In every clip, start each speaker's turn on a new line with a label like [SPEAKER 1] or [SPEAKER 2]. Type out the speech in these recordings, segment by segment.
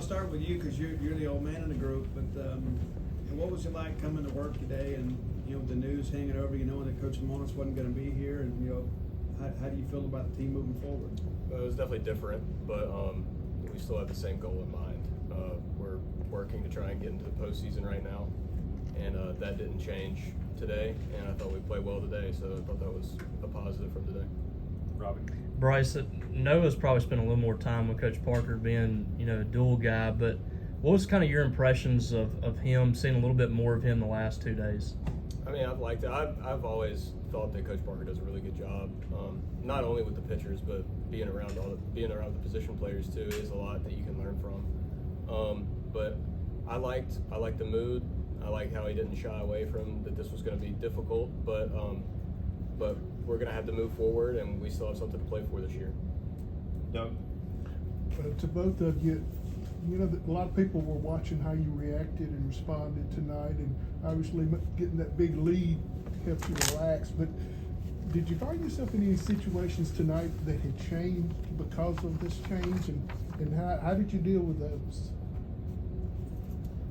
[SPEAKER 1] start with you because you're the old man in the group. But what was it like coming to work today and the news hanging over you, knowing that Coach Lamonis wasn't going to be here, and how do you feel about the team moving forward?
[SPEAKER 2] Well, it was definitely different, but we still have the same goal in mind. We're working to try and get into the postseason right now, and that didn't change today. And I thought we played well today, so I thought that was a positive from today.
[SPEAKER 3] Robbie.
[SPEAKER 4] Bryce, Noah's probably spent a little more time with Coach Parker being, a dual guy, but what was kind of your impressions of him, seeing a little bit more of him the last 2 days?
[SPEAKER 2] I mean, I've liked it. I've always thought that Coach Parker does a really good job, not only with the pitchers, but being around the position players too is a lot that you can learn from. But I liked the mood. I liked how he didn't shy away from that this was going to be difficult, but we're going to have to move forward, and we still have something to play for this year.
[SPEAKER 3] Doug.
[SPEAKER 5] To both of you, a lot of people were watching how you reacted and responded tonight, and obviously getting that big lead helped you relax. But did you find yourself in any situations tonight that had changed because of this change, and how did you deal with those?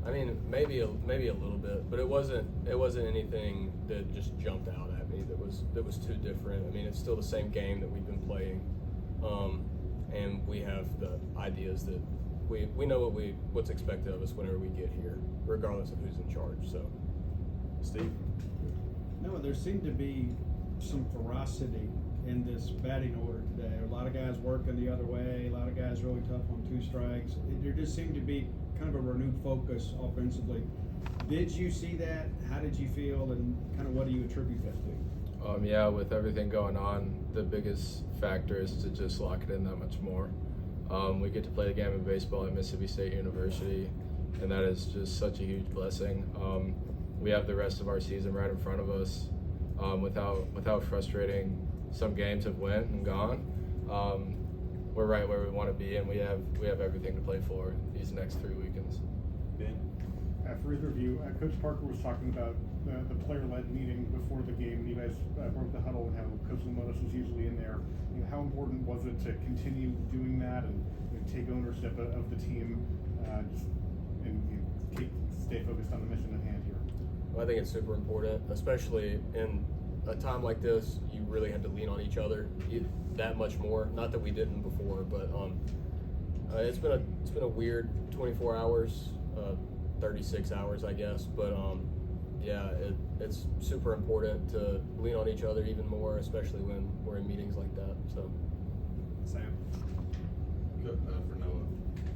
[SPEAKER 2] I mean, maybe a little bit, but it wasn't anything that just jumped out at me that was too different. I mean, it's still the same game that we've been playing, and we have the ideas that we know what's expected of us whenever we get here, regardless of who's in charge. So,
[SPEAKER 3] Steve.
[SPEAKER 1] No, there seemed to be some ferocity in this batting order today. A lot of guys working the other way, a lot of guys really tough on 2 strikes. There just seemed to be kind of a renewed focus offensively. Did you see that? How did you feel, and kind of what do you attribute that to?
[SPEAKER 6] Yeah, with everything going on, the biggest factor is to just lock it in that much more. We get to play the game of baseball at Mississippi State University, and that is just such a huge blessing. We have the rest of our season right in front of us. Without frustrating, some games have went and gone. We're right where we want to be, and we have everything to play for these next 3 weekends.
[SPEAKER 3] Ben.
[SPEAKER 7] For either of you, Coach Parker was talking about the player-led meeting before the game, and you guys broke the huddle and how Coach Lamonis was usually in there. How important was it to continue doing that and take ownership of the team, and stay focused on the mission at hand here?
[SPEAKER 2] Well, I think it's super important, especially in a time like this. You really have to lean on each other that much more. Not that we didn't before, but it's been a weird 24 hours, 36 hours, I guess. But yeah, it's super important to lean on each other even more, especially when we're in meetings like that. So,
[SPEAKER 3] Sam.
[SPEAKER 8] For Noah,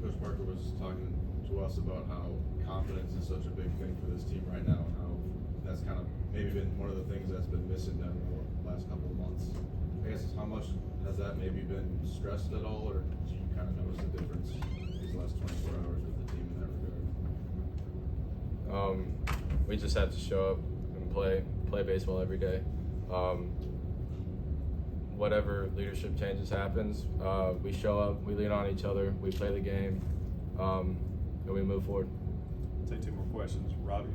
[SPEAKER 8] Coach Parker was talking to us about how confidence is such a big thing for this team right now, and how that's kind of maybe been one of the things that's been missing them in the last couple of months. I guess how much has that maybe been stressed at all, or do you kind of notice a difference these last 24 hours with the team in that regard?
[SPEAKER 6] We just have to show up and play baseball every day. Whatever leadership changes happens, we show up, we lean on each other, we play the game, and we move forward.
[SPEAKER 3] Take 2 more questions. Robbie.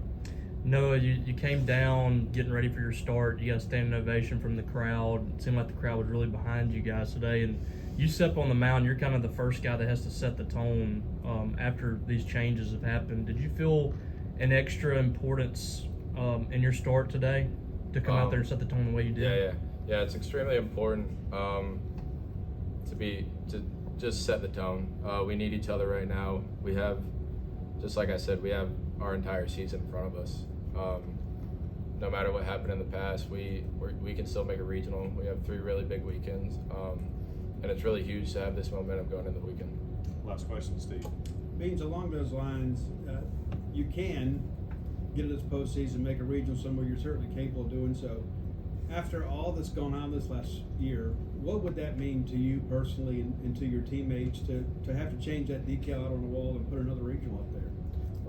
[SPEAKER 4] Noah, you came down getting ready for your start. You got a standing ovation from the crowd. It seemed like the crowd was really behind you guys today. And you step on the mound, you're kind of the first guy that has to set the tone after these changes have happened. Did you feel an extra importance in your start today to come out there and set the tone the way you did?
[SPEAKER 6] Yeah. It's extremely important to just set the tone. We need each other right now. We have, just like I said, we have our entire season in front of us. No matter what happened in the past, we can still make a regional. We have 3 really big weekends, and it's really huge to have this momentum going into the weekend.
[SPEAKER 3] Last question, Steve.
[SPEAKER 1] Beans, along those lines, you can get into this postseason, make a regional somewhere. You're certainly capable of doing so. After all that's gone on this last year, what would that mean to you personally and to your teammates to have to change that decal out on the wall and put another regional up there?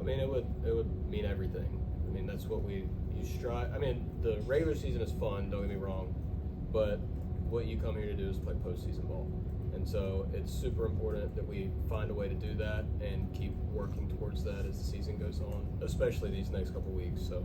[SPEAKER 2] I mean, it would mean everything. I mean, that's what you strive. I mean, the regular season is fun, don't get me wrong, but what you come here to do is play postseason ball. And so it's super important that we find a way to do that and keep working towards that as the season goes on, especially these next couple weeks. So